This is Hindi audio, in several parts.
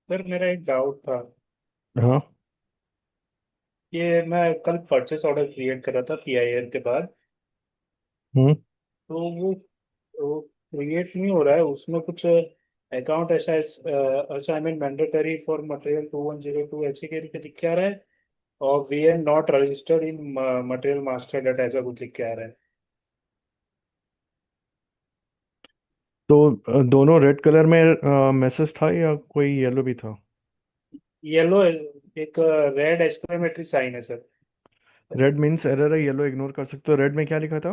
सर मेरा एक डाउट था। हाँ। ये मैं कल परचेस ऑर्डर क्रिएट करा था पीआईआर के बाद। हम्म। तो वो क्रिएट नहीं हो रहा है उसमें कुछ अकाउंट ऐसा असाइनमेंट मैंडेटरी फॉर मटेरियल 2102 ऐसे करके लिख के आ रहा है। और we are not registered in material master data ऐसा कुछ लिख के आ रहा है। तो दोनों रेड कलर में मैसेज था या कोई येलो भी था? येलो, एक रेड एक्सक्लेमेटरी साइन है सर। रेड मीन्स एरर है, येलो इग्नोर कर सकते हो। रेड में क्या लिखा था?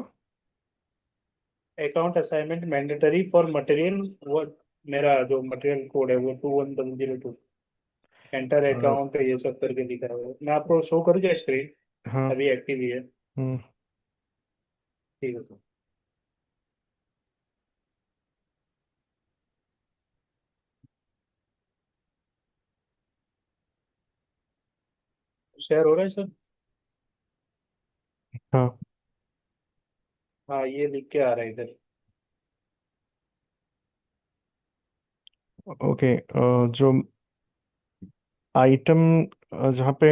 Account assignment mandatory for material, वो मेरा जो मटेरियल कोड है वो 2102। एंटर अ, अकाउंट ये सब करके दिखा रहा है। मैं आपको शो करूँ क्या स्क्रीन? हाँ। अभी एक्टिव ही है। हम्म। ठीक है, तो शेयर हो रहा है सर। हाँ। हाँ, ये लिख के आ रहा है इधर। ओके। जो आइटम जहाँ पे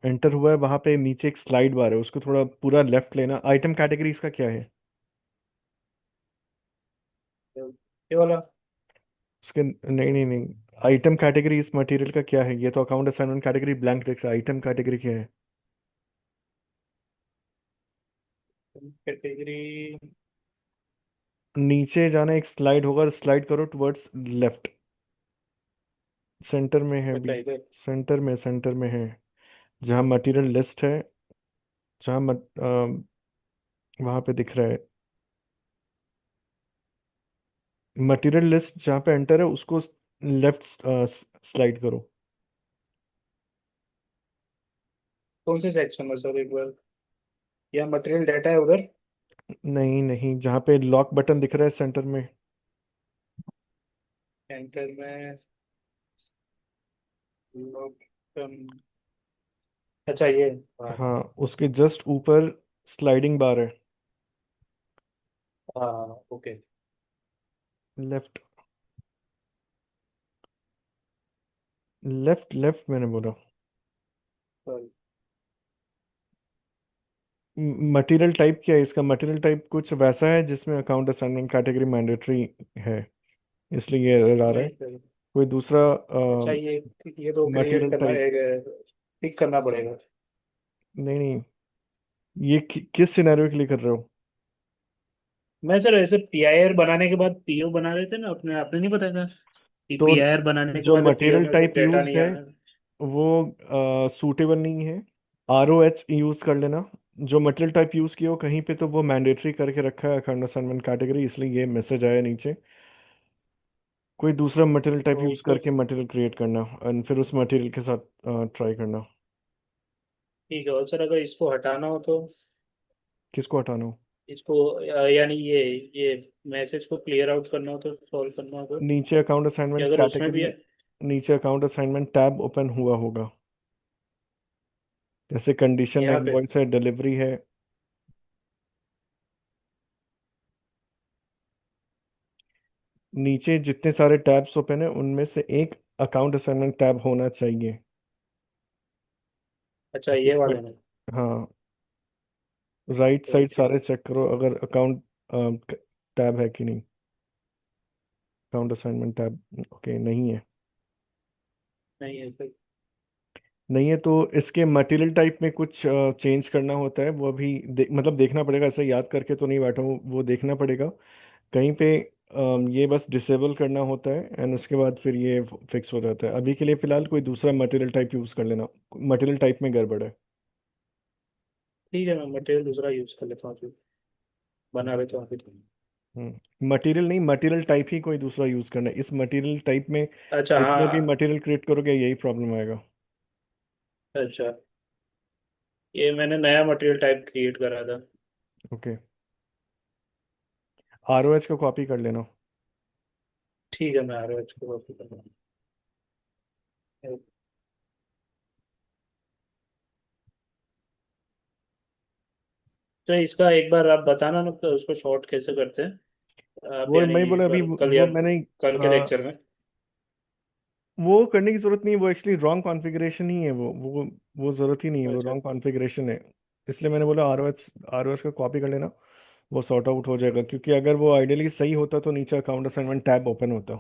एंटर हुआ है वहाँ पे नीचे एक स्लाइड बार है, उसको थोड़ा पूरा लेफ्ट लेना। आइटम कैटेगरी इसका क्या है? ये वाला उसके नहीं नहीं नहीं, आइटम कैटेगरी इस मटेरियल का क्या है? ये तो अकाउंट असाइनमेंट कैटेगरी ब्लैंक दिख रहा है, आइटम कैटेगरी क्या है? कैटेगरी। नीचे जाना, एक स्लाइड होगा, स्लाइड करो टुवर्ड्स लेफ्ट। सेंटर में है अच्छा भी। इधर। सेंटर में है, जहाँ मटेरियल लिस्ट है, जहाँ वहाँ पे दिख रहा है मटेरियल लिस्ट। जहाँ पे एंटर है उसको लेफ्ट स्लाइड करो। कौन से सेक्शन में सर, एक बार? या मटेरियल डाटा है उधर? नहीं नहीं, जहाँ पे लॉक बटन दिख रहा है सेंटर में। एंटर में लोग, अच्छा ये। हाँ हाँ, उसके जस्ट ऊपर स्लाइडिंग बार है। हाँ, ओके। लेफ्ट। लेफ्ट लेफ्ट मैंने बोला। सॉरी। मटेरियल टाइप क्या है इसका? मटेरियल टाइप कुछ वैसा है जिसमें अकाउंट असाइनमेंट कैटेगरी मैंडेटरी है, इसलिए ये एरर आ रहा है। नहीं सर। कोई दूसरा अच्छा ये तो क्रिएट मटेरियल करना टाइप? पिक करना पड़ेगा। नहीं नहीं, ये किस सिनेरियो के लिए कर रहे हो? मैं सर ऐसे पीआईआर बनाने के बाद पीओ बना रहे थे ना, अपने आपने नहीं बताया था कि तो पीआईआर बनाने के जो बाद पीओ मटेरियल में कुछ टाइप डेटा यूज नहीं है आना। वो सूटेबल नहीं है। ROH यूज कर लेना। जो मटेरियल टाइप यूज किया हो कहीं पे तो वो मैंडेटरी करके रखा है अखंड असाइनमेंट कैटेगरी, इसलिए ये मैसेज आया नीचे। कोई दूसरा मटेरियल टाइप तो यूज उसको करके मटेरियल क्रिएट करना और फिर उस मटेरियल के साथ ट्राई करना। ठीक है। और सर अगर इसको हटाना हो तो किसको हटाना हो? इसको यानी ये मैसेज को क्लियर आउट करना हो तो, सॉल्व करना हो तो, नीचे अकाउंट कि असाइनमेंट अगर उसमें भी कैटेगरी, नीचे अकाउंट असाइनमेंट टैब ओपन हुआ होगा। जैसे कंडीशन यहाँ पे। इनवॉइस है, डिलीवरी है। नीचे जितने सारे टैब्स ओपन है उनमें से एक अकाउंट असाइनमेंट टैब होना चाहिए। अच्छा ये वाले में। हाँ, राइट साइड ओके। सारे चेक करो अगर अकाउंट टैब है कि नहीं। अकाउंट असाइनमेंट टैब ओके नहीं है। नहीं है सर। नहीं है तो इसके मटेरियल टाइप में कुछ चेंज करना होता है, वो अभी मतलब देखना पड़ेगा, ऐसे याद करके तो नहीं बैठा हूँ, वो देखना पड़ेगा कहीं पे। ये बस डिसेबल करना होता है एंड उसके बाद फिर ये फिक्स हो जाता है। अभी के लिए फिलहाल कोई दूसरा मटेरियल टाइप यूज़ कर लेना। मटेरियल टाइप में गड़बड़ है। ठीक है, मैं मटेरियल दूसरा यूज कर लेता हूँ फिर। बना रहे तो अभी तो। मटेरियल नहीं, मटेरियल टाइप ही कोई दूसरा यूज़ करना है। इस मटेरियल टाइप में अच्छा जितने भी हाँ। मटेरियल क्रिएट करोगे यही प्रॉब्लम आएगा। अच्छा, ये मैंने नया मटेरियल टाइप क्रिएट करा था। ओके। ROH का कॉपी कर लेना। ठीक है, मैं आ रहा हूँ इसको कॉपी करना। तो इसका एक बार आप बताना ना, तो उसको शॉर्ट कैसे करते हैं आप, वो मैं यानी बोला अभी कल वो या मैंने कल के लेक्चर में। वो करने की जरूरत नहीं है, वो एक्चुअली रॉन्ग कॉन्फ़िगरेशन ही है, वो जरूरत ही नहीं है, वो अच्छा रॉन्ग कॉन्फ़िगरेशन है। इसलिए मैंने बोला आर ओ एस का कॉपी कर लेना, वो सॉर्ट आउट हो जाएगा, क्योंकि अगर वो आइडियली सही होता तो नीचे अकाउंट असाइनमेंट टैब ओपन होता।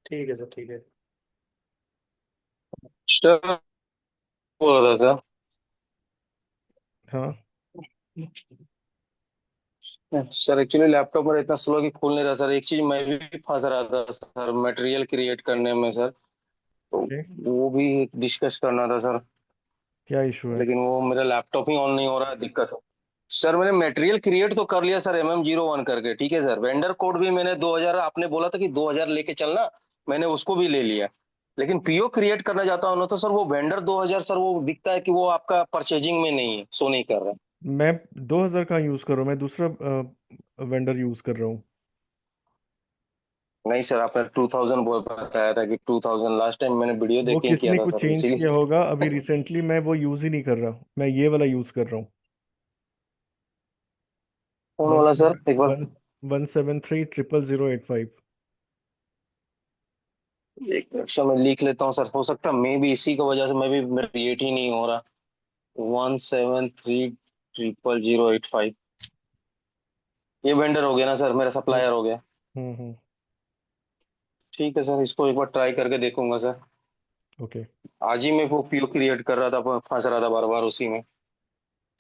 ठीक है सर, ठीक है। सर बोल रहा था हाँ। सर। सर एक्चुअली लैपटॉप मेरा इतना स्लो कि खुल नहीं रहा सर। एक चीज मैं भी फंस रहा था सर, मटेरियल क्रिएट करने में सर। तो ओके। वो भी डिस्कस करना था सर। क्या इशू है? लेकिन वो मेरा लैपटॉप ही ऑन नहीं हो रहा है, दिक्कत है। सर मैंने मटेरियल क्रिएट तो कर लिया सर, MM01 करके, ठीक है सर। वेंडर कोड भी मैंने 2000, आपने बोला था कि 2000 लेके चलना, मैंने उसको भी ले लिया। लेकिन PO क्रिएट करना चाहता हूँ ना, तो सर वो वेंडर 2000 सर, वो दिखता है कि वो आपका परचेजिंग में नहीं है, सो नहीं कर रहा। मैं 2000 का यूज़ कर रहा हूँ, मैं दूसरा वेंडर यूज़ कर रहा हूँ। नहीं सर, आपने 2000 बोल बताया था कि 2000, लास्ट टाइम मैंने वीडियो वो देख के ही किसी किया ने था कुछ सर, चेंज किया होगा अभी इसीलिए। रिसेंटली, मैं वो यूज़ ही नहीं कर रहा, मैं ये वाला यूज़ कर रहा हूँ। कौन वन वाला सर, सेवन एक बार? वन 1730085। एक मिनट सर, मैं लिख लेता हूँ सर, हो सकता है मे भी इसी की वजह से मैं भी, मेरा क्रिएट ही नहीं हो रहा। 1730085, ये वेंडर हो गया ना सर, मेरा हम्म सप्लायर हो गया। हम्म। ठीक है सर, इसको एक बार ट्राई करके देखूंगा सर। ओके। आज ही मैं वो PO क्रिएट कर रहा था, फंस रहा था बार बार उसी में।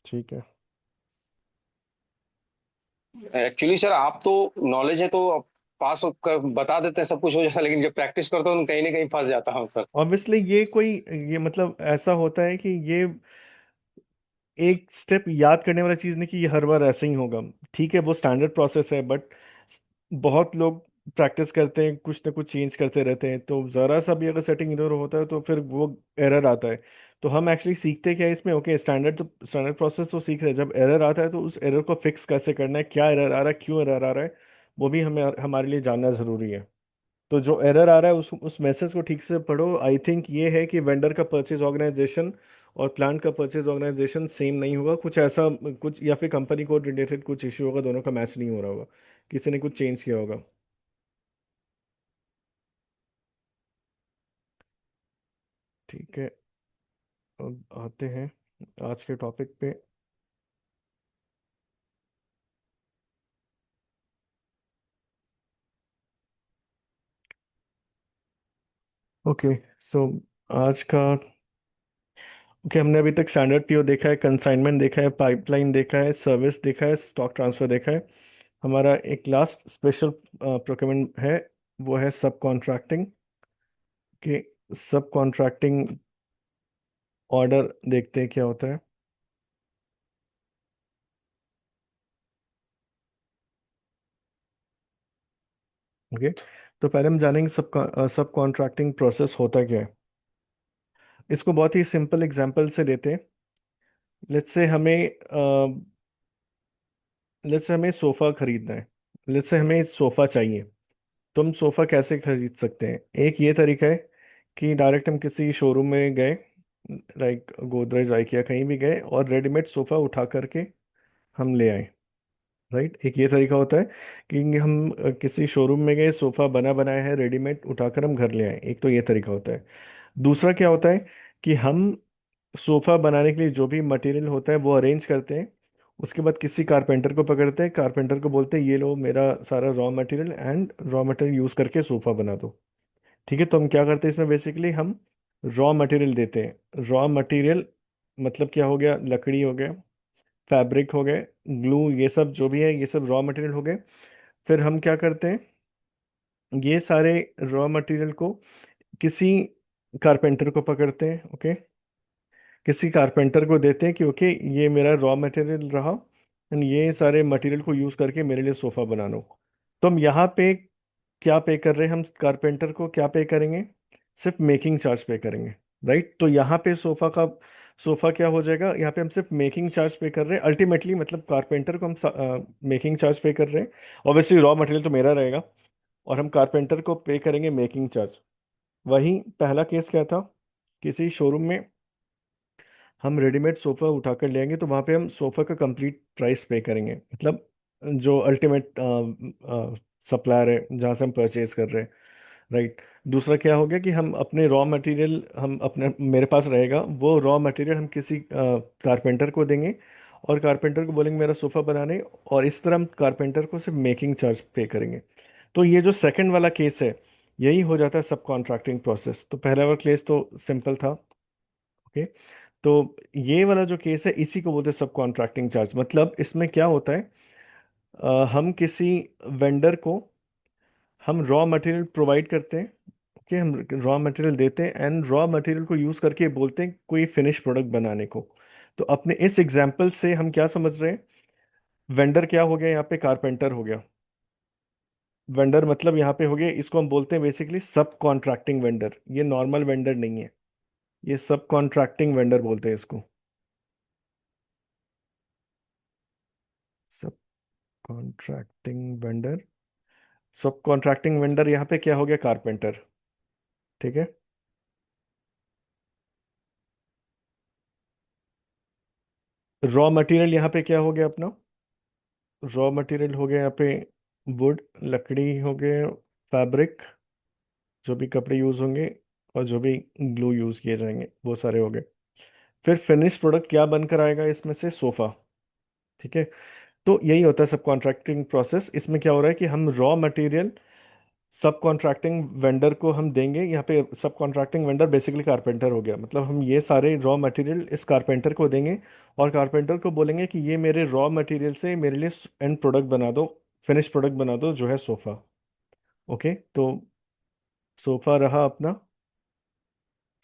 ठीक है। एक्चुअली सर आप तो, नॉलेज है तो पास कर बता देते हैं, सब कुछ हो जाता है, लेकिन जब प्रैक्टिस करता हूँ कहीं ना कहीं फंस जाता हूँ सर। ऑब्वियसली ये कोई, ये मतलब ऐसा होता है कि ये एक स्टेप याद करने वाला चीज़ नहीं कि ये हर बार ऐसा ही होगा। ठीक है, वो स्टैंडर्ड प्रोसेस है, बट बहुत लोग प्रैक्टिस करते हैं, कुछ ना कुछ चेंज करते रहते हैं, तो ज़रा सा भी अगर सेटिंग इधर होता है तो फिर वो एरर आता है। तो हम एक्चुअली सीखते क्या है इसमें, ओके स्टैंडर्ड प्रोसेस तो सीख रहे हैं, जब एरर आता है तो उस एरर को फिक्स कैसे करना है, क्या एरर आ रहा है, क्यों एरर आ रहा है, वो भी हमें हमारे लिए जानना ज़रूरी है। तो जो एरर आ रहा है उस मैसेज को ठीक से पढ़ो। आई थिंक ये है कि वेंडर का परचेज ऑर्गेनाइजेशन और प्लांट का परचेज ऑर्गेनाइजेशन सेम नहीं होगा, कुछ ऐसा, कुछ या फिर कंपनी को रिलेटेड कुछ इश्यू होगा, दोनों का मैच नहीं हो रहा होगा, किसी ने कुछ चेंज किया होगा। ठीक है, अब आते हैं आज के टॉपिक पे। ओके। सो आज का, ओके, हमने अभी तक स्टैंडर्ड पीओ देखा है, कंसाइनमेंट देखा है, पाइपलाइन देखा है, सर्विस देखा है, स्टॉक ट्रांसफर देखा है। हमारा एक लास्ट स्पेशल प्रोक्योरमेंट है, वो है सब कॉन्ट्रैक्टिंग के। सब कॉन्ट्रैक्टिंग ऑर्डर देखते हैं क्या होता है। ओके, तो पहले हम जानेंगे सब कॉन्ट्रैक्टिंग प्रोसेस होता क्या है। इसको बहुत ही सिंपल एग्जांपल से देते हैं। लेट्स से हमें सोफ़ा खरीदना है। लेट्स से हमें सोफ़ा चाहिए। तो हम सोफ़ा कैसे खरीद सकते हैं? एक ये तरीका है कि डायरेक्ट हम किसी शोरूम में गए, लाइक गोदरेज, IKEA, कहीं भी गए और रेडीमेड सोफ़ा उठा करके हम ले आए। राइट, एक ये तरीका होता है कि हम किसी शोरूम में गए, सोफ़ा बना बनाया है रेडीमेड उठाकर हम घर ले आए, एक तो ये तरीका होता है। दूसरा क्या होता है कि हम सोफ़ा बनाने के लिए जो भी मटेरियल होता है वो अरेंज करते हैं। उसके बाद किसी कारपेंटर को पकड़ते हैं, कारपेंटर को बोलते हैं ये लो मेरा सारा raw material, and raw material use करके सोफ़ा बना दो। ठीक है, तो हम क्या करते हैं इसमें, बेसिकली हम रॉ मटेरियल देते हैं। रॉ मटेरियल मतलब क्या हो गया, लकड़ी हो गया, फैब्रिक हो गए, ग्लू, ये सब जो भी है ये सब रॉ मटेरियल हो गए। फिर हम क्या करते हैं, ये सारे रॉ मटेरियल को किसी कारपेंटर को पकड़ते हैं। ओके, किसी कारपेंटर को देते हैं कि ओके ये मेरा रॉ मटेरियल रहा, एंड ये सारे मटेरियल को यूज़ करके मेरे लिए सोफ़ा बना लो। तो हम यहाँ पे क्या पे कर रहे हैं, हम कारपेंटर को क्या पे करेंगे, सिर्फ मेकिंग चार्ज पे करेंगे। राइट, तो यहाँ पे सोफ़ा क्या हो जाएगा, यहाँ पे हम सिर्फ मेकिंग चार्ज पे कर रहे हैं अल्टीमेटली, मतलब कारपेंटर को हम मेकिंग चार्ज पे कर रहे हैं। ऑब्वियसली रॉ मटेरियल तो मेरा रहेगा, और हम कारपेंटर को पे करेंगे मेकिंग चार्ज। वहीं पहला केस क्या था, किसी शोरूम में हम रेडीमेड सोफ़ा उठा कर ले आएंगे, तो वहाँ पे हम सोफ़ा का कंप्लीट प्राइस पे करेंगे, मतलब जो अल्टीमेट सप्लायर है जहाँ से हम परचेज कर रहे हैं। राइट, दूसरा क्या हो गया कि हम अपने रॉ मटेरियल, हम अपने मेरे पास रहेगा वो रॉ मटेरियल, हम किसी कारपेंटर को देंगे और कारपेंटर को बोलेंगे मेरा सोफ़ा बनाने, और इस तरह हम कारपेंटर को सिर्फ मेकिंग चार्ज पे करेंगे। तो ये जो सेकंड वाला केस है, यही हो जाता है सब कॉन्ट्रैक्टिंग प्रोसेस। तो पहला वाला केस तो सिंपल था। ओके। तो ये वाला जो केस है इसी को बोलते हैं सब कॉन्ट्रैक्टिंग चार्ज। मतलब इसमें क्या होता है, हम किसी वेंडर को हम रॉ मटेरियल प्रोवाइड करते हैं। ओके, हम रॉ मटेरियल देते हैं एंड रॉ मटेरियल को यूज़ करके बोलते हैं कोई फिनिश प्रोडक्ट बनाने को। तो अपने इस एग्जाम्पल से हम क्या समझ रहे हैं, वेंडर क्या हो गया यहाँ पे, कारपेंटर हो गया। वेंडर मतलब यहाँ पे हो गया, इसको हम बोलते हैं बेसिकली सब कॉन्ट्रैक्टिंग वेंडर। ये नॉर्मल वेंडर नहीं है, ये सब कॉन्ट्रैक्टिंग वेंडर बोलते हैं इसको। सब कॉन्ट्रैक्टिंग वेंडर। सब कॉन्ट्रैक्टिंग वेंडर यहाँ पे क्या हो गया, कारपेंटर। ठीक है। रॉ मटेरियल यहाँ पे क्या हो गया अपना, रॉ मटेरियल हो गया यहाँ पे वुड, लकड़ी हो गए, फैब्रिक, जो भी कपड़े यूज़ होंगे और जो भी ग्लू यूज़ किए जाएंगे वो सारे हो गए। फिर फिनिश प्रोडक्ट क्या बनकर आएगा इसमें से, सोफ़ा। ठीक है। तो यही होता है सब कॉन्ट्रैक्टिंग प्रोसेस। इसमें क्या हो रहा है कि हम रॉ मटेरियल सब कॉन्ट्रैक्टिंग वेंडर को हम देंगे। यहाँ पे सब कॉन्ट्रैक्टिंग वेंडर बेसिकली कारपेंटर हो गया। मतलब हम ये सारे रॉ मटेरियल इस कारपेंटर को देंगे और कारपेंटर को बोलेंगे कि ये मेरे रॉ मटेरियल से मेरे लिए एंड प्रोडक्ट बना दो, फिनिश प्रोडक्ट बना दो जो है सोफ़ा। ओके। तो सोफ़ा रहा अपना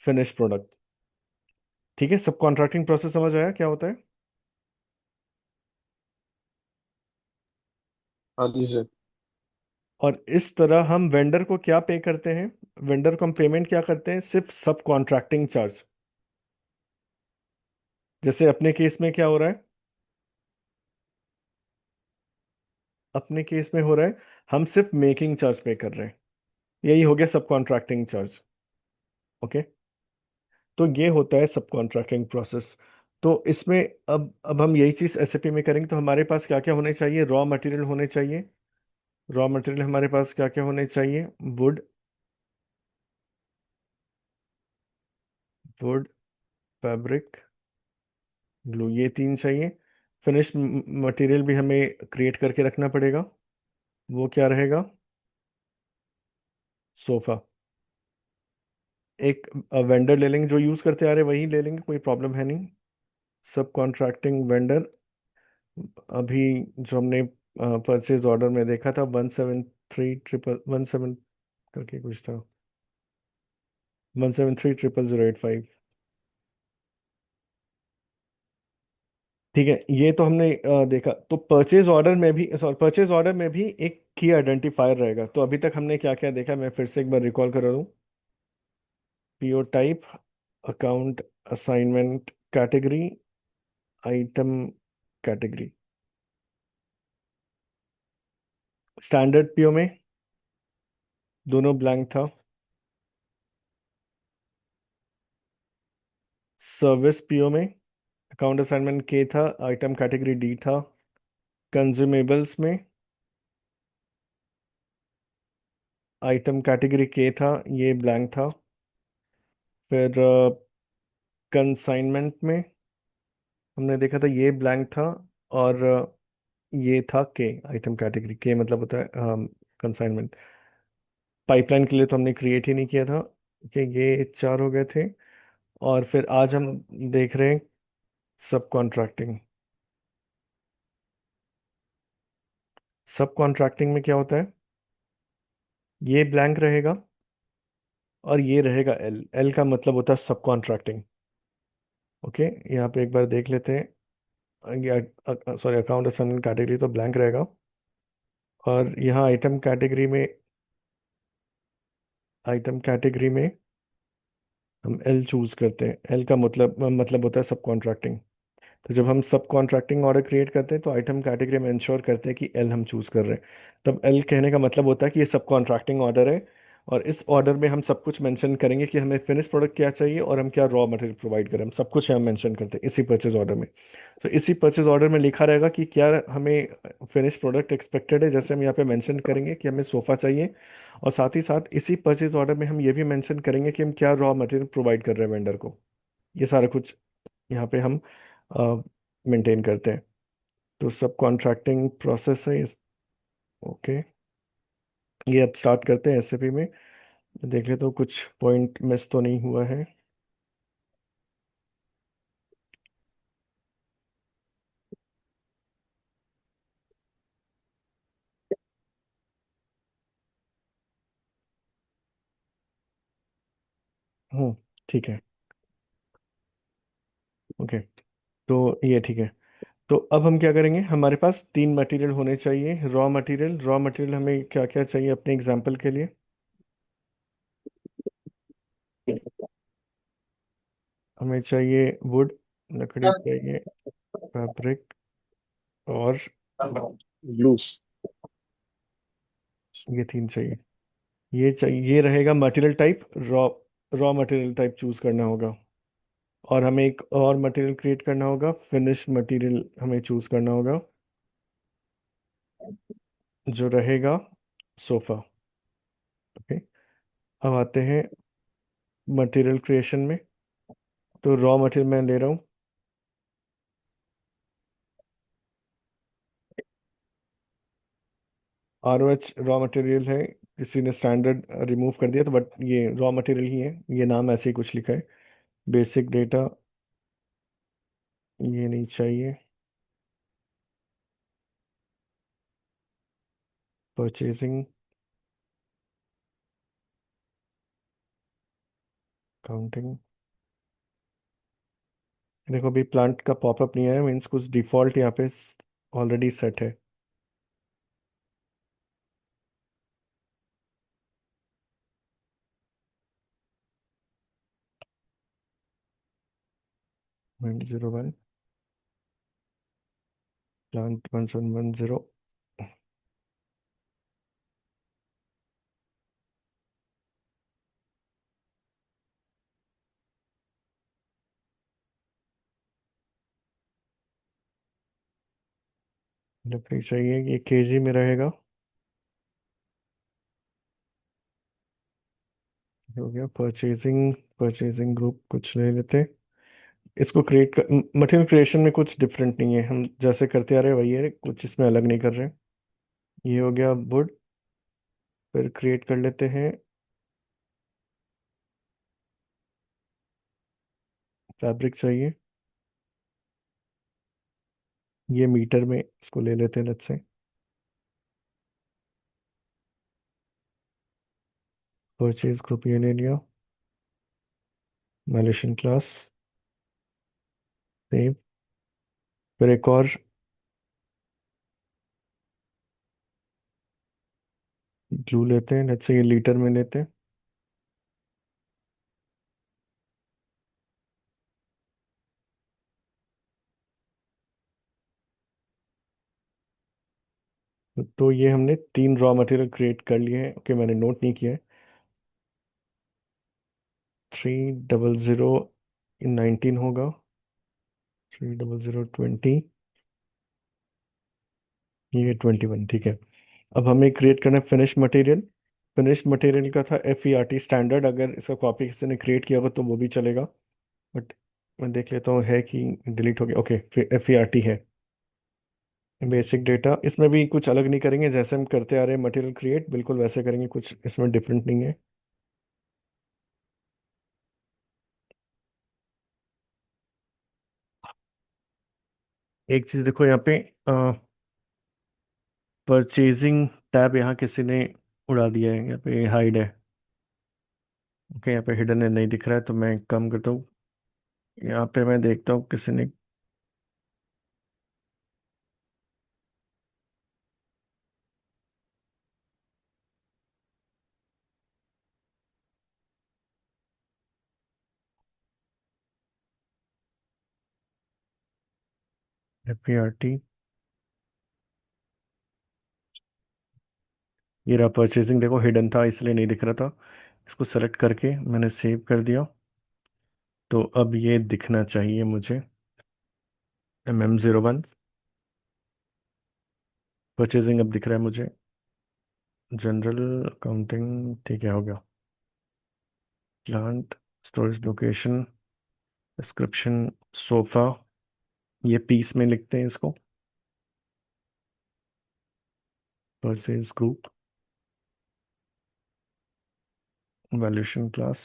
फिनिश प्रोडक्ट। ठीक है, सब कॉन्ट्रैक्टिंग प्रोसेस समझ आया क्या होता है। हाँ जी सर। और इस तरह हम वेंडर को क्या पे करते हैं, वेंडर को हम पेमेंट क्या करते हैं, सिर्फ सब कॉन्ट्रैक्टिंग चार्ज। जैसे अपने केस में क्या हो रहा है, अपने केस में हो रहा है हम सिर्फ मेकिंग चार्ज पे कर रहे हैं। यही हो गया सब कॉन्ट्रैक्टिंग चार्ज। ओके। तो ये होता है सब कॉन्ट्रैक्टिंग प्रोसेस। तो इसमें अब हम यही चीज़ एसएपी में करेंगे। तो हमारे पास क्या क्या होने चाहिए, रॉ मटेरियल होने चाहिए। रॉ मटेरियल हमारे पास क्या क्या होने चाहिए, वुड, वुड, फैब्रिक, ग्लू, ये तीन चाहिए। फिनिश मटेरियल भी हमें क्रिएट करके रखना पड़ेगा। वो क्या रहेगा, सोफा। एक वेंडर ले लेंगे जो यूज़ करते आ रहे वही ले लेंगे, कोई प्रॉब्लम है नहीं। सब कॉन्ट्रैक्टिंग वेंडर, अभी जो हमने परचेज ऑर्डर में देखा था 173 ट्रिपल 17 करके कुछ था, 173 00085। ठीक है, ये तो हमने देखा। तो परचेज ऑर्डर में भी, सॉरी, परचेज ऑर्डर में भी एक की आइडेंटिफायर रहेगा। तो अभी तक हमने क्या क्या देखा, मैं फिर से एक बार रिकॉल करा दूं। PO type, account assignment category, item category. Standard PO में दोनों ब्लैंक था। सर्विस पीओ में अकाउंट असाइनमेंट के था, आइटम कैटेगरी डी था। कंज्यूमेबल्स में आइटम कैटेगरी के था, ये ब्लैंक था। फिर कंसाइनमेंट में हमने देखा था ये ब्लैंक था। और ये था के, आइटम कैटेगरी के मतलब होता है कंसाइनमेंट। पाइपलाइन के लिए तो हमने क्रिएट ही नहीं किया था कि ये चार हो गए थे। और फिर आज हम देख रहे हैं सब कॉन्ट्रैक्टिंग। सब कॉन्ट्रैक्टिंग में क्या होता है, ये ब्लैंक रहेगा और ये रहेगा एल। एल का मतलब होता है सब कॉन्ट्रैक्टिंग। ओके, यहाँ पे एक बार देख लेते हैं। ये सॉरी, अकाउंट असाइनमेंट कैटेगरी तो ब्लैंक रहेगा। और यहाँ आइटम कैटेगरी में, आइटम कैटेगरी में हम एल चूज करते हैं। एल का मतलब होता है सब कॉन्ट्रैक्टिंग। तो जब हम सब कॉन्ट्रैक्टिंग ऑर्डर क्रिएट करते हैं तो आइटम कैटेगरी में इंश्योर करते हैं कि एल हम चूज कर रहे हैं। तब एल कहने का मतलब होता है कि ये सब कॉन्ट्रैक्टिंग ऑर्डर है और इस ऑर्डर में हम सब कुछ मेंशन करेंगे कि हमें फिनिश प्रोडक्ट क्या चाहिए और हम क्या रॉ मटेरियल प्रोवाइड करें, हम सब कुछ यहाँ मेंशन करते हैं इसी परचेज ऑर्डर में। तो इसी परचेज ऑर्डर में लिखा रहेगा कि क्या हमें फिनिश प्रोडक्ट एक्सपेक्टेड है, जैसे हम यहाँ पे मेंशन करेंगे कि हमें सोफ़ा चाहिए, और साथ ही साथ इसी परचेज ऑर्डर में हम ये भी मेंशन करेंगे कि हम क्या रॉ मटेरियल प्रोवाइड कर रहे हैं वेंडर को। ये सारा कुछ यहाँ पे हम मेंटेन करते हैं। तो सब कॉन्ट्रैक्टिंग प्रोसेस है इस। ओके, ये अब स्टार्ट करते हैं एसएपी में। देख ले तो कुछ पॉइंट मिस तो नहीं हुआ है। हम्म, ठीक है। ओके, तो ये ठीक है। तो अब हम क्या करेंगे, हमारे पास तीन मटेरियल होने चाहिए। रॉ मटेरियल हमें क्या क्या चाहिए अपने एग्जाम्पल के लिए? हमें चाहिए वुड, लकड़ी चाहिए, फैब्रिक, और ब्लू। ये तीन चाहिए। ये चाहिए, ये रहेगा material type. Raw raw material type choose करना होगा। और हमें एक और मटेरियल क्रिएट करना होगा, फिनिश मटेरियल हमें चूज करना होगा, जो रहेगा सोफा। ओके, अब आते हैं मटेरियल क्रिएशन में। तो रॉ मटेरियल मैं ले रहा हूँ, ROH रॉ मटेरियल है। किसी ने स्टैंडर्ड रिमूव कर दिया तो, बट ये रॉ मटेरियल ही है, ये नाम ऐसे ही कुछ लिखा है। बेसिक डेटा ये नहीं चाहिए। Purchasing, counting. देखो अभी प्लांट का पॉपअप नहीं आया, मीन्स कुछ डिफॉल्ट यहाँ पे ऑलरेडी सेट है। Point 01, plant 1710। लकड़ी चाहिए, ये केजी में रहेगा। हो गया परचेजिंग। परचेजिंग ग्रुप कुछ ले लेते हैं। इसको क्रिएट कर, मटेरियल क्रिएशन में कुछ डिफरेंट नहीं है, हम जैसे करते आ रहे हैं वही है, कुछ इसमें अलग नहीं कर रहे। ये हो गया वुड। फिर क्रिएट कर लेते हैं फैब्रिक चाहिए, ये मीटर में इसको ले लेते हैं लेट्स से। परचेज ग्रुप ये ले लिया, मैलेशियन क्लास सेव। फिर एक और ग्लू लेते हैं, लेट्स से ये लीटर में लेते हैं। तो ये हमने तीन रॉ मटेरियल क्रिएट कर लिए हैं। ओके, मैंने नोट नहीं किया है। 300 19 होगा, 300 20, ये 21, ठीक है। अब हमें क्रिएट करना है फिनिश मटेरियल। फिनिश मटेरियल का था FERT स्टैंडर्ड, अगर इसका कॉपी किसी ने क्रिएट किया होगा तो वो भी चलेगा, बट मैं देख लेता हूँ है कि डिलीट हो गया। ओके, FERT है। बेसिक डेटा, इसमें भी कुछ अलग नहीं करेंगे, जैसे हम करते आ रहे हैं मटेरियल क्रिएट बिल्कुल वैसे करेंगे, कुछ इसमें डिफरेंट नहीं है। एक चीज़ देखो यहाँ पे, परचेजिंग टैब यहाँ किसी ने उड़ा दिया है, यहाँ पे हाइड है। ओके, यहाँ पे हिडन है, नहीं दिख रहा है, तो मैं कम करता हूँ। यहाँ पे मैं देखता हूँ किसी ने, FERT ये रहा परचेजिंग, देखो हिडन था इसलिए नहीं दिख रहा था। इसको सेलेक्ट करके मैंने सेव कर दिया, तो अब ये दिखना चाहिए मुझे। MM01 परचेजिंग अब दिख रहा है मुझे। जनरल अकाउंटिंग ठीक है, हो गया। Plant, storage location, description, sofa, ये पीस में लिखते हैं इसको। Purchase group, valuation class.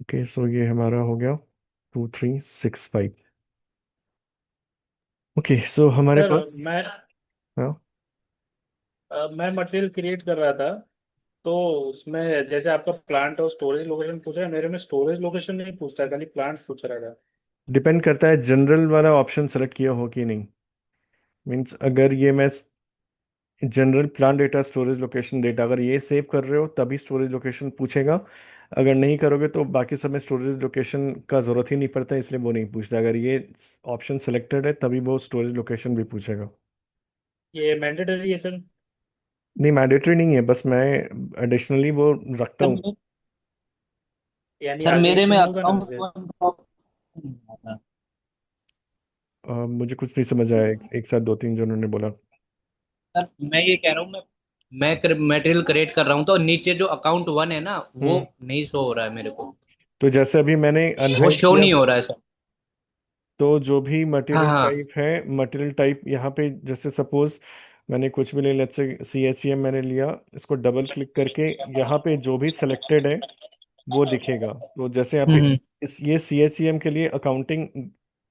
Okay, so ये हमारा हो गया 2365। ओके, सो हमारे सर पास। हाँ। मैं मटेरियल क्रिएट कर रहा था, तो उसमें जैसे आपका प्लांट और स्टोरेज लोकेशन पूछा है, मेरे में स्टोरेज लोकेशन नहीं पूछता है, खाली प्लांट पूछ रहा था। डिपेंड करता है जनरल वाला ऑप्शन सेलेक्ट किया हो कि नहीं। मीन्स अगर ये मैं general plan data storage location data अगर ये सेव कर रहे हो तभी स्टोरेज लोकेशन पूछेगा। अगर नहीं करोगे तो बाकी सब में स्टोरेज लोकेशन का ज़रूरत ही नहीं पड़ता, इसलिए वो नहीं पूछता। अगर ये ऑप्शन सेलेक्टेड है तभी वो स्टोरेज लोकेशन भी पूछेगा। ये मैंडेटरी है सर? नहीं, मैंडेटरी नहीं है, बस मैं एडिशनली वो रखता हूँ। सर यानी सर आगे मेरे इशू में नहीं होगा ना अकाउंट मुझे? नहीं आता। मुझे कुछ नहीं समझ आया, एक साथ दो तीन जनों ने बोला। सर मैं ये कह रहा हूँ, मैं मटेरियल क्रिएट कर रहा हूँ तो नीचे जो अकाउंट 1 है ना, वो हम्म। नहीं शो हो रहा है मेरे को। तो जैसे अभी मैंने वो अनहाइड शो किया, नहीं हो रहा है सर। तो जो भी हाँ मटेरियल हाँ। टाइप है, मटेरियल टाइप यहाँ पे जैसे सपोज मैंने कुछ भी ले, लेट्स से CHEM मैंने लिया, इसको डबल क्लिक करके यहाँ पे जो भी सिलेक्टेड है वो दिखेगा। तो जैसे यहाँ पे हम्म। इस ये CHEM के लिए अकाउंटिंग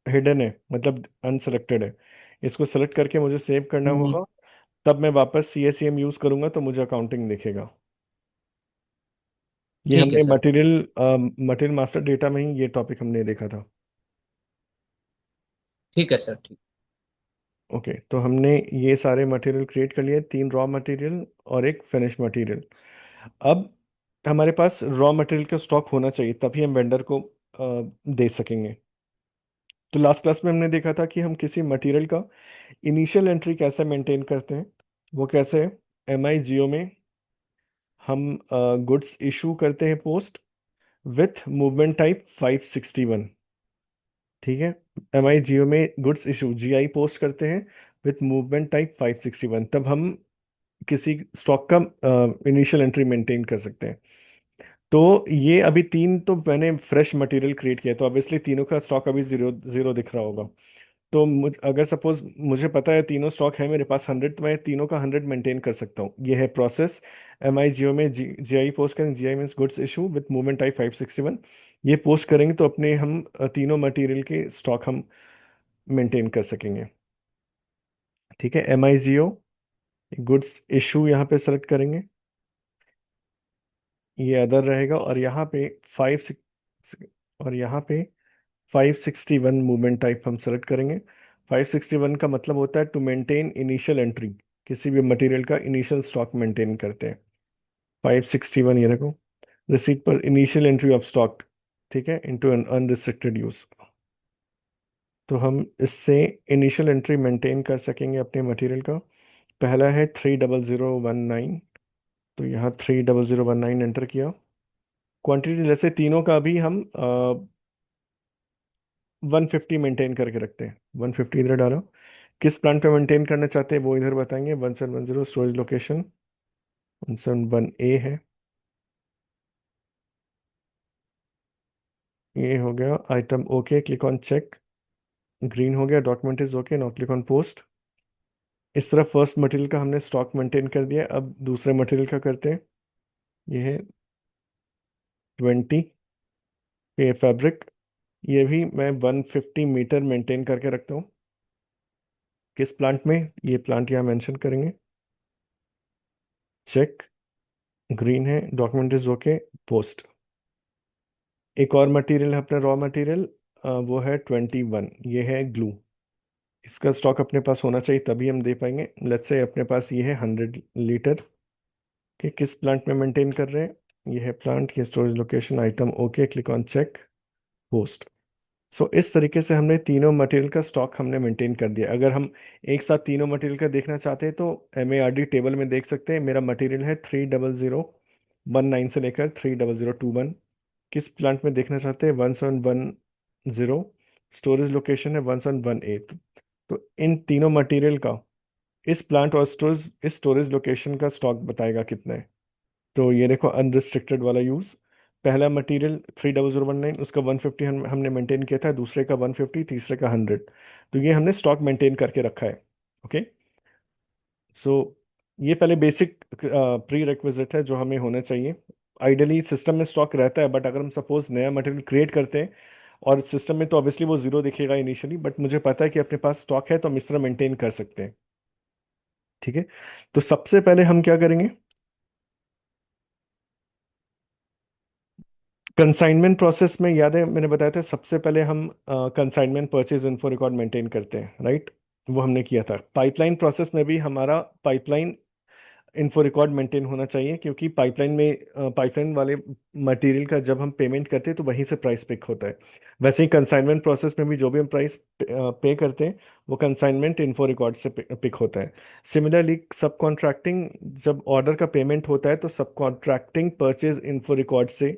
हिडन है, मतलब अनसेलेक्टेड है। इसको सेलेक्ट करके मुझे सेव करना हम्म, होगा, तब मैं वापस CHEM यूज़ करूंगा तो मुझे अकाउंटिंग दिखेगा। ये ठीक है हमने sir. Material material master data में ही ये टॉपिक हमने देखा था। ठीक है सर, ठीक। ओके, तो हमने ये सारे मटेरियल क्रिएट कर लिए, 3 रॉ मटेरियल और एक फिनिश मटेरियल। अब हमारे पास रॉ मटेरियल का स्टॉक होना चाहिए तभी हम वेंडर को दे सकेंगे। तो लास्ट क्लास में हमने देखा था कि हम किसी मटेरियल का इनिशियल एंट्री कैसे मेंटेन करते हैं। वो कैसे है? MIGO में हम गुड्स इशू करते हैं पोस्ट विथ मूवमेंट टाइप 561। ठीक है, MIGO में गुड्स इशू GI पोस्ट करते हैं विथ मूवमेंट टाइप 561, तब हम किसी स्टॉक का इनिशियल एंट्री मेंटेन कर सकते हैं। तो ये अभी 3 तो मैंने फ्रेश मटेरियल क्रिएट किया, तो ऑब्वियसली तीनों का स्टॉक अभी जीरो जीरो दिख रहा होगा। तो अगर सपोज मुझे पता है तीनों स्टॉक है मेरे पास 100, तो मैं तीनों का 100 मेंटेन कर सकता हूँ। ये है प्रोसेस। MIGO में GI पोस्ट करेंगे, GI means goods issue with movement type 561। ये पोस्ट करेंगे तो अपने हम तीनों मटेरियल के स्टॉक हम मेंटेन कर सकेंगे। ठीक है, MIGO गुड्स इशू यहाँ पे सेलेक्ट करेंगे, ये अदर रहेगा, और यहाँ पे 561 मूवमेंट टाइप हम सेलेक्ट करेंगे। 561 का मतलब होता है टू मेंटेन इनिशियल एंट्री, किसी भी मटेरियल का इनिशियल स्टॉक मेंटेन करते हैं। 561 ये देखो, रिसीट पर इनिशियल एंट्री ऑफ स्टॉक, ठीक है, इनटू एन अनरिस्ट्रिक्टेड यूज। तो हम इससे इनिशियल एंट्री मेंटेन कर सकेंगे अपने मटेरियल का। पहला है 30019, तो यहाँ 30019 एंटर किया। क्वांटिटी जैसे तीनों का भी हम 150 मेंटेन करके रखते हैं। 150 इधर डालो। किस प्लान पे मेंटेन करना चाहते हैं वो इधर बताएंगे। 1710 स्टोरेज लोकेशन 171A है। ये हो गया item okay, click on check. Green हो गया, document is okay, now click on post. इस तरह फर्स्ट मटेरियल का हमने स्टॉक मेंटेन कर दिया। अब दूसरे मटेरियल का करते हैं। ये है 20 पे फैब्रिक, ये भी मैं 150 मीटर मेंटेन करके रखता हूँ। किस प्लांट में? ये प्लांट यहाँ मेंशन करेंगे। चेक, ग्रीन है, डॉक्यूमेंट इज ओके, पोस्ट। एक और मटेरियल है अपना रॉ मटेरियल, वो है 21, ये है ग्लू। इसका स्टॉक अपने पास होना चाहिए तभी हम दे पाएंगे। लेट्स से अपने पास ये है 100 लीटर। कि किस प्लांट में मेंटेन कर रहे हैं? ये है प्लांट, ये storage location, item okay, click on check, host. So इस तरीके से हमने तीनों मटेरियल का स्टॉक हमने मेंटेन कर दिया। अगर हम एक साथ तीनों मटेरियल का देखना चाहते हैं तो MARD टेबल में देख सकते हैं। मेरा मटेरियल है 30019 से लेकर 30021। किस प्लांट में देखना चाहते हैं? 1710। स्टोरेज लोकेशन है 1718। तो इन तीनों मटेरियल का इस प्लांट और स्टोरेज, इस स्टोरेज लोकेशन का स्टॉक बताएगा कितना है। तो ये देखो अनरिस्ट्रिक्टेड वाला यूज। पहला मटेरियल 30019, उसका 150 हमने मेंटेन किया था, दूसरे का 150, तीसरे का 100। तो ये हमने स्टॉक मेंटेन करके रखा है। ओके। सो ये पहले बेसिक प्री रिक्विजिट है जो हमें होना चाहिए। आइडियली सिस्टम में स्टॉक रहता है, बट अगर हम सपोज नया मटेरियल क्रिएट करते हैं और सिस्टम में, तो ऑब्वियसली वो जीरो दिखेगा इनिशियली, बट मुझे पता है कि अपने पास स्टॉक है तो हम इस तरह मेंटेन कर सकते हैं। ठीक है। तो सबसे पहले हम क्या करेंगे? कंसाइनमेंट प्रोसेस में याद है मैंने बताया था, सबसे पहले हम consignment purchase info record maintain करते हैं, राइट? वो हमने किया था। पाइपलाइन प्रोसेस में भी हमारा पाइपलाइन इन्फो रिकॉर्ड मेंटेन होना चाहिए, क्योंकि पाइपलाइन में पाइपलाइन वाले मटेरियल का जब हम पेमेंट करते हैं तो वहीं से प्राइस पिक होता है। वैसे ही कंसाइनमेंट प्रोसेस में भी जो भी हम प्राइस पे करते हैं वो कंसाइनमेंट इन्फो रिकॉर्ड से पिक होता है। सिमिलरली सब कॉन्ट्रैक्टिंग, जब ऑर्डर का पेमेंट होता है तो सब कॉन्ट्रैक्टिंग परचेज इन्फो रिकॉर्ड से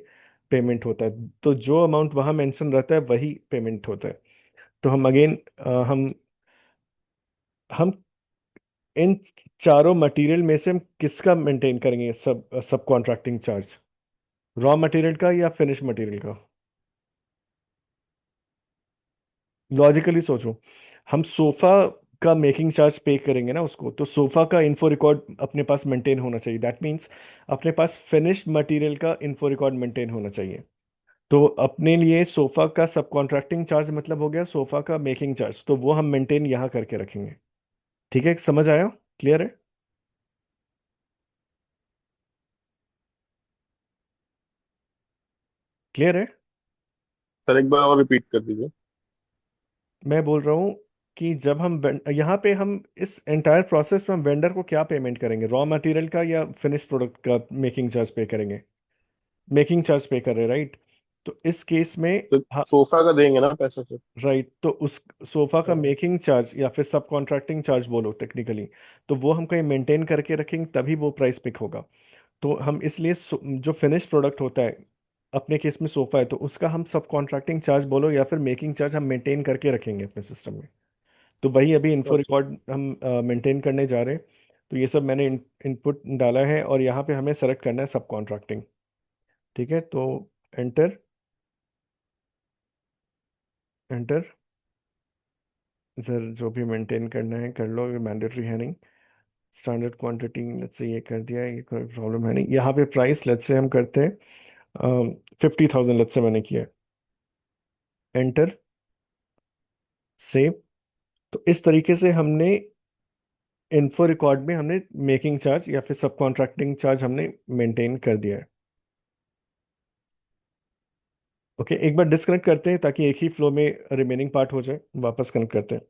पेमेंट होता है। तो जो अमाउंट वहाँ मेंशन रहता है वही पेमेंट होता है। तो हम अगेन हम इन चारों मटेरियल में से हम किसका मेंटेन करेंगे सब सब कॉन्ट्रैक्टिंग चार्ज? रॉ मटेरियल का या फिनिश मटेरियल का? लॉजिकली सोचो। हम सोफा का मेकिंग चार्ज पे करेंगे ना उसको, तो सोफा का इन्फो रिकॉर्ड अपने पास मेंटेन होना चाहिए। दैट मीन्स अपने पास फिनिश्ड मटेरियल का इन्फो रिकॉर्ड मेंटेन होना चाहिए। तो अपने लिए सोफा का सब कॉन्ट्रैक्टिंग चार्ज मतलब हो गया सोफा का मेकिंग चार्ज, तो वो हम मेंटेन यहाँ करके रखेंगे। ठीक है, समझ आया? क्लियर है? क्लियर है? सर एक बार और रिपीट कर दीजिए। मैं बोल रहा हूँ कि जब हम यहाँ पे हम इस एंटायर प्रोसेस में हम वेंडर को क्या पेमेंट करेंगे? रॉ मटेरियल का या फिनिश प्रोडक्ट का मेकिंग चार्ज पे करेंगे? मेकिंग चार्ज पे कर रहे, राइट? तो इस केस में, तो हाँ, सोफा का देंगे ना पैसा सर? राइट, तो उस सोफा का हाँ। मेकिंग चार्ज या फिर सब कॉन्ट्रैक्टिंग चार्ज बोलो टेक्निकली, तो वो हम कहीं मेंटेन करके रखेंगे तभी वो प्राइस पिक होगा। तो हम इसलिए जो फिनिश प्रोडक्ट होता है, अपने केस में सोफा है, तो उसका हम सब कॉन्ट्रैक्टिंग चार्ज बोलो या फिर मेकिंग चार्ज हम मेंटेन करके रखेंगे अपने सिस्टम में। तो वही अभी इन्फो अच्छा। रिकॉर्ड हम मेंटेन करने जा रहे हैं। तो ये सब मैंने इनपुट डाला है और यहाँ पे हमें सेलेक्ट करना है सब कॉन्ट्रैक्टिंग। ठीक है, तो एंटर, एंटर। फिर जो भी मेंटेन करना है कर लो, ये मैंडेटरी है नहीं। स्टैंडर्ड क्वांटिटी लेट्स से ये कर दिया, ये कोई प्रॉब्लम है नहीं। यहाँ पे प्राइस लेट्स से हम करते हैं 50,000 लेट्स से मैंने किया, एंटर, सेव। तो इस तरीके से हमने इन्फो रिकॉर्ड में हमने मेकिंग चार्ज या फिर सब कॉन्ट्रैक्टिंग चार्ज हमने मेंटेन कर दिया है। ओके, एक बार डिस्कनेक्ट करते हैं ताकि एक ही फ्लो में रिमेनिंग पार्ट हो जाए, वापस कनेक्ट करते हैं।